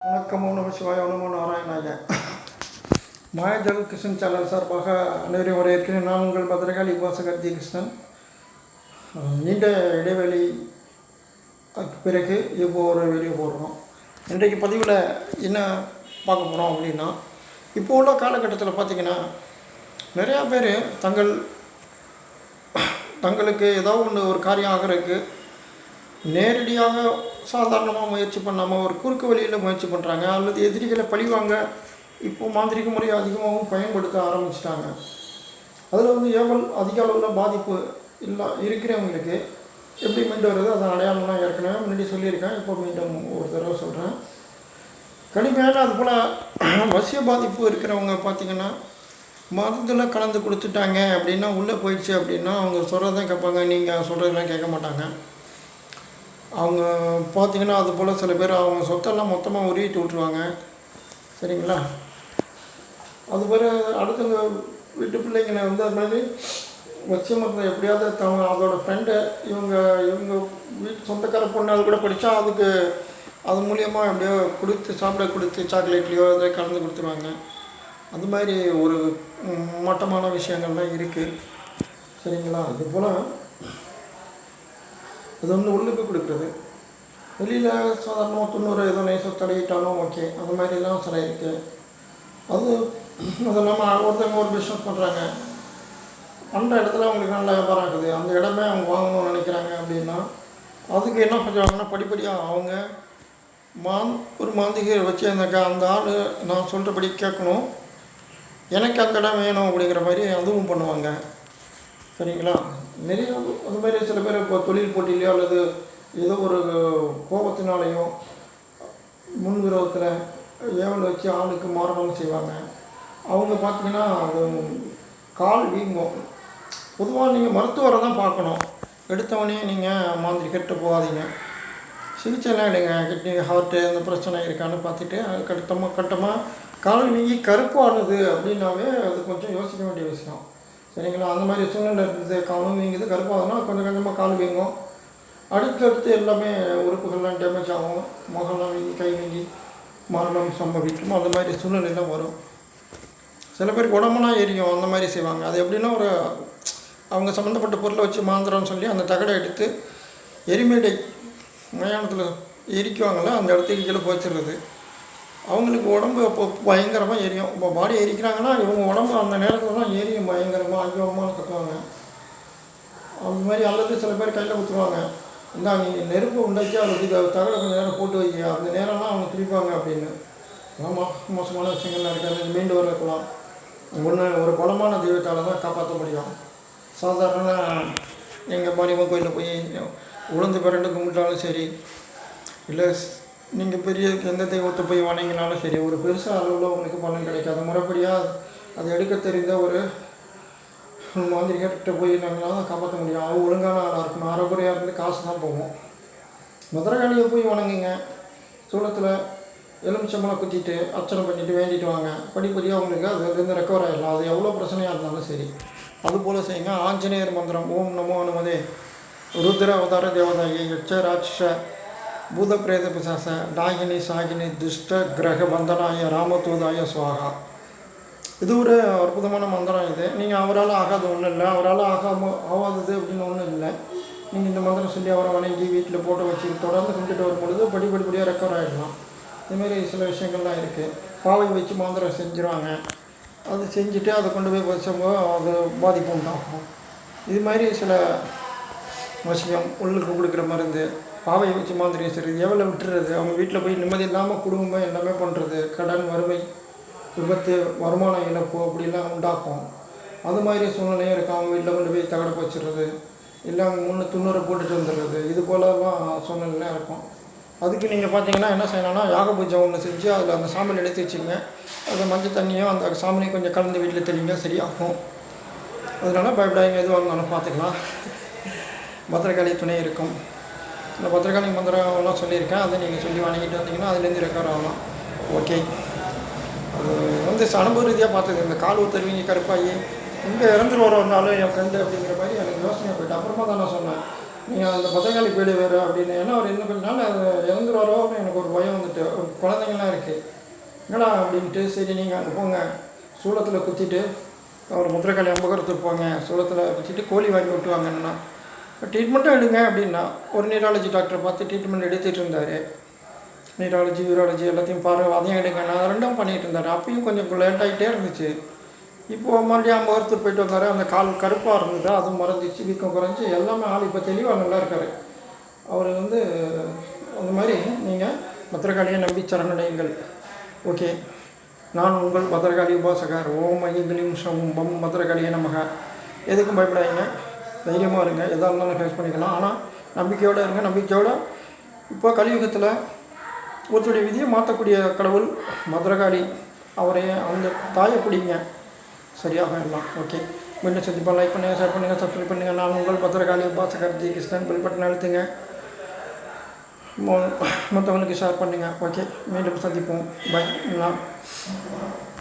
வணக்கம். ஓம் நம சிவாய, நமோ நாராயணாய. மாயாஜல் கிருஷ்ணன் சேனல் சார்பாக அனைவரையும் வரவேற்கிறேன். நான் உங்கள் பத்திரகாளி உபாசகர் ஜி கிருஷ்ணன். நீண்ட இடைவெளி பிறகு இப்போ ஒரு வீடியோ போடுறோம். இன்றைக்கு பதிவில் என்ன பார்க்க போகிறோம் அப்படின்னா, இப்போ உள்ள காலகட்டத்தில் பார்த்திங்கன்னா நிறையா பேர் தங்களுக்கு ஏதாவது ஒன்று ஒரு காரியம் ஆகிறதுக்கு நேரடியாக சாதாரணமாக முயற்சி பண்ணாமல் ஒரு குறுக்கு வழியில் முயற்சி பண்ணுறாங்க, அல்லது எதிரிகளை பழிவாங்க இப்போது மாந்திரிக முறையை அதிகமாகவும் பயன்படுத்த ஆரம்பிச்சிட்டாங்க. அதில் ஏவல் அதிக அளவில் பாதிப்பு இருக்கிறவங்களுக்கு எப்படி மீண்டு வருது, அதை அடையாளம்லாம் ஏற்கனவே முன்னாடி சொல்லியிருக்கேன். இப்போ மீண்டும் ஒரு தடவை சொல்கிறேன். கடுமையான அது போல் வசிய பாதிப்பு இருக்கிறவங்க பார்த்திங்கன்னா மருந்தில் கலந்து கொடுத்துட்டாங்க அப்படின்னா, உள்ளே போயிடுச்சு அப்படின்னா அவங்க சொல்கிறதான் கேட்பாங்க, நீங்கள் சொல்கிறதெல்லாம் கேட்க மாட்டாங்க. அவங்க பார்த்திங்கன்னா அது போல் சில பேர் அவங்க சொத்தெல்லாம் மொத்தமாக உருவிட்டு விட்ருவாங்க. சரிங்களா? அது போல் அடுத்தவங்க வீட்டு பிள்ளைங்களை அது மாதிரி வச்சியமரத்தை எப்படியாவது அதோடய ஃப்ரெண்டை இவங்க வீட்டு சொந்தக்கார பொண்ணால் கூட படித்தா அதுக்கு அது மூலியமாக எப்படியோ சாப்பிட சாக்லேட்லேயோ அதை கலந்து கொடுத்துருவாங்க. அது மாதிரி ஒரு மட்டமான விஷயங்கள்லாம் இருக்குது. சரிங்களா? இது போல் அது உள்ளுக்கு கொடுக்குறது, வெளியில் சாதாரணமாக 90 ஏதோ நைஸாக தடையிட்டாலும் ஓகே, அந்த மாதிரிலாம் சில இருக்குது. அது இல்லாமல் ஒருத்தவங்க ஒரு பிஸ்னஸ் பண்ணுறாங்க, அந்த இடத்துல அவங்களுக்கு நல்ல வியாபாரம் இருக்குது, அந்த இடமே அவங்க வாங்கணும்னு நினைக்கிறாங்க அப்படின்னா அதுக்கு என்ன பண்ணுறாங்கன்னா படிப்படியாக அவங்க ஒரு மாந்திரிகரை வச்சு அந்த ஆள் நான் சொல்கிறபடி கேட்கணும், எனக்கு அந்த இடம் வேணும் அப்படிங்கிற மாதிரி அதுவும் பண்ணுவாங்க. சரிங்களா? நிறைய அது மாதிரி சில பேர் இப்போ தொழில் போட்டியிலையோ அல்லது ஏதோ ஒரு கோபத்தினாலேயோ முன்விரோதத்தில் ஏவல் வச்சு ஆளுக்கு மாறணும் செய்வாங்க. அவங்க பார்த்திங்கன்னா அது கால் வீங்கும். பொதுவாக நீங்கள் மருத்துவரை தான் பார்க்கணும். எடுத்தவொடனே நீங்கள் மாந்திரிகிட்ட போகாதீங்க. சிகிச்சைலாம் எடுங்க. கிட்னி ஹார்ட்டு அந்த பிரச்சனை இருக்கான்னு பார்த்துட்டு அது கட்டமாக கால் வீங்கி கருப்பானது அப்படின்னாவே அது கொஞ்சம் யோசிக்க வேண்டிய விஷயம். சரிங்களா? அந்த மாதிரி சூழ்நிலை இருக்குது. காலும் வீங்குது, கருப்பாகுதுன்னா கொஞ்சம் கொஞ்சமாக கால் வீங்கும். அடுத்தடுத்து எல்லாமே உறுப்புகள்லாம் டேமேஜ் ஆகும். முகம்லாம் வீங்கி, கை வீங்கி மரணம் சம்பவிக்கும். அந்த மாதிரி சூழ்நிலைலாம் வரும். சில பேருக்கு உடம்புலாம் எரியும், அந்த மாதிரி செய்வாங்க. அது எப்படின்னா அவங்க சம்மந்தப்பட்ட பொருளை வச்சு மாந்திரம்னு சொல்லி அந்த தகடை எடுத்து எரிமேடை மயானத்தில் எரிக்குவாங்கள்ல, அந்த இடத்துக்கு கீழே போச்சிடுறது. அவங்களுக்கு உடம்பு அப்போ பயங்கரமாக எரியும். இப்போ பாடி எரிக்கிறாங்கன்னா இவங்க உடம்பு அந்த நேரத்தில் தான் எரியும் பயங்கரமாக, ஐயோமாக கட்டுவாங்க. அந்த மாதிரி அல்லது சில பேர் கையில் கொடுத்துருவாங்க, இந்தா நீ நெருப்பு உண்டாக்கி அதுக்கு தகவலை கொஞ்சம் நேரம் போட்டு வைக்க, அந்த நேரம்லாம் அவங்க பிடிப்பாங்க அப்படின்னு. மோசமான விஷயங்கள்லாம் இருக்காது. மீண்டு வரலாம் ஒரு பலமான தெய்வத்தால் தான் காப்பாற்ற முடியும். சாதாரண எங்கள் மாரியம்மன் கோயிலில் போய் உளுந்து பிறண்டு கும்பிட்டாலும் சரி, இல்லை நீங்கள் பெரிய எந்த தெய்வத்தை போய் வணங்கினாலும் சரி, ஒரு பெருசாக அளவில் உங்களுக்கு பலன் கிடைக்காது. முறைப்படியாக அதை எடுக்க தெரிந்த ஒரு மாந்திரிகிட்ட போய் நாங்களாம் தான் காப்பாற்ற முடியும். அவங்க ஒழுங்கான ஆளாக இருக்கணும். அரைக்குறையாக இருந்து காசு தான் போகும். மதுரகாளியை போய் வணங்குங்க. சூளத்தில் எலுமிச்சம்பழம் குத்திட்டு அர்ச்சனை பண்ணிவிட்டு வேண்டிட்டு வாங்க. படிப்படியாக அவங்களுக்கு அதுலேருந்து ரெக்கவர் ஆகிடலாம். அது எவ்வளோ பிரச்சனையாக இருந்தாலும் சரி. அதுபோல் செய்யுங்க. ஆஞ்சநேயர் மந்திரம் ஓம் நமோ நமதே ருத்ர அவதார தேவதாயி யட்ச ராட்சச பூத பிரேத பிசாச டாகினி சாகினி துஷ்ட கிரக பந்தனாய ராமதூதாய சுவாகா. இது ஒரு அற்புதமான மந்திரம். இது நீங்கள் அவரால் ஆகாத ஒன்றும் இல்லை, அவரால் ஆகாதது அப்படின்னு ஒன்றும் இல்லை. நீங்கள் இந்த மந்திரம் சொல்லி அவரை வணங்கி வீட்டில் போட்டு வச்சு தொடர்ந்து கும்பிட்டு வரும்பொழுது படிப்படியாக ரெக்கவர் ஆகிடலாம். இதுமாரி சில விஷயங்கள்லாம் இருக்குது. பாவை வச்சு மந்திரம் செஞ்சுருவாங்க. அது செஞ்சுட்டு அதை கொண்டு போய் வச்சவங்க அது பாதிப்பு உண்டாகும். இது மாதிரி சில விஷயம் உள்ளுக்கு கொடுக்குற மருந்து, பாவையை வச்சு மாந்திரியம் செய்கிறது, எவ்வளோ விட்டுறது, அவங்க வீட்டில் போய் நிம்மதி இல்லாமல் குடும்பம் எல்லாமே பண்ணுறது, கடன், வறுமை, விபத்து, வருமான இழப்பு அப்படிலாம் உண்டாக்கும். அது மாதிரி சூழ்நிலையும் இருக்குது. அவங்க வீட்டில் கொண்டு போய் தகடை வச்சுடுறது, இல்லை அவங்க முன்னே துண்ணூரை போட்டுட்டு வந்துடுறது, இது போலலாம் சூழ்நிலைலாம் இருக்கும். அதுக்கு நீங்கள் பார்த்தீங்கன்னா என்ன செய்யணும்னா, யாக பூஜை ஒன்று செஞ்சு அதில் அந்த சாம்பல் எடுத்து வச்சுங்க. அதில் மஞ்சள் தண்ணியும் அந்த சாம்பலையும் கொஞ்சம் கலந்து வீட்டில் தெளிங்க, சரியாகும். அதனால் பயப்படாதீங்க, எதுவாக இருந்தாலும் பார்த்துக்கலாம். பத்திரகாளி துணை இருக்கும். இந்த பத்திரகாளி மந்திரம்லாம் சொல்லியிருக்கேன். அதை நீங்கள் சொல்லி வணங்கிட்டு வந்தீங்கன்னா அதுலேருந்து ரெக்கவர் ஆகலாம். ஓகே. அது அனுபவ ரீதியாக பார்த்தது. இந்த கால் ஊத்தருவீங்க கருப்பாகி இங்கே இறந்துட்டு வந்தாலும் என் ஃப்ரெண்டு அப்படிங்கிற மாதிரி எனக்கு யோசனை போயிட்டு அப்புறமா தான் நான் சொன்னேன், நீங்கள் அந்த பத்திரகாளி போயிடுவார் அப்படின்னு. ஏன்னா அவர் இன்னும் கொஞ்ச நாள் இறந்துருவாரோன்னு எனக்கு ஒரு பயம் வந்துட்டு. ஒரு குழந்தைங்களாம் இருக்குது என்னடா அப்படின்ட்டு. சரி நீங்கள் அங்கே போங்க, சூளத்தில் குத்திட்டு அவர் முத்திரக்காளி அம்பகரத்துக்கு போங்க, சூளத்தில் குத்திட்டு கோழி வாங்கி விட்டுவாங்கன்னா ட்ரீட்மெண்ட்டும் எடுங்க அப்படின்னா. ஒரு நியூராலஜி டாக்டரை பார்த்து ட்ரீட்மெண்ட் எடுத்துகிட்டு இருந்தார். நியூராலஜி யூராலஜி எல்லாத்தையும் பாருங்கள், அதையும் எடுங்க, நான் ரெண்டும் பண்ணிகிட்டு இருந்தார். அப்பயும் கொஞ்சம் லேட் ஆகிட்டே இருந்துச்சு. இப்போது மறுபடியும் அம்பகரத்துக்கு போயிட்டு வந்தார். அந்த கால் கருப்பாக இருந்தது, அதுவும் மறந்துச்சு, வீக்கம் குறைஞ்சி எல்லாமே ஆள் இப்போ தெளிவாக நல்லா இருக்கார். அவர் அந்த மாதிரி நீங்கள் பத்திரகாளியை நம்பி சரணடையுங்கள். ஓகே, நான் உங்கள் பத்திரகாளி உபாசகர். ஓம் ஐயங்கலிம் ஷம் பம் பத்திரகாளியை நமக. எதுக்கும் பயப்படாதீங்க, தைரியமாக இருங்க, எதாக இருந்தாலும் ஃபேஸ் பண்ணிக்கலாம். ஆனால் நம்பிக்கையோடு இருங்க. நம்பிக்கையோடு இப்போ கலியுகத்தில் ஒருத்தருடைய விதியை மாற்றக்கூடிய கடவுள் பத்திரகாளி. அவரையே அந்த தாயை பிடிங்க, சரியாக எல்லாம். ஓகே, மீண்டும் சந்திப்போம். லைக் பண்ணுங்கள், ஷேர் பண்ணுங்கள், சப்ஸ்கிரைப் பண்ணுங்கள். நான் உங்கள் பத்திரகாளி உபாசகர் ஜி கிருஷ்ணன். பெல் பட்டன் அழுத்துங்க, மற்றவங்களுக்கு ஷேர் பண்ணுங்கள். ஓகே, மீண்டும் சந்திப்போம். பை.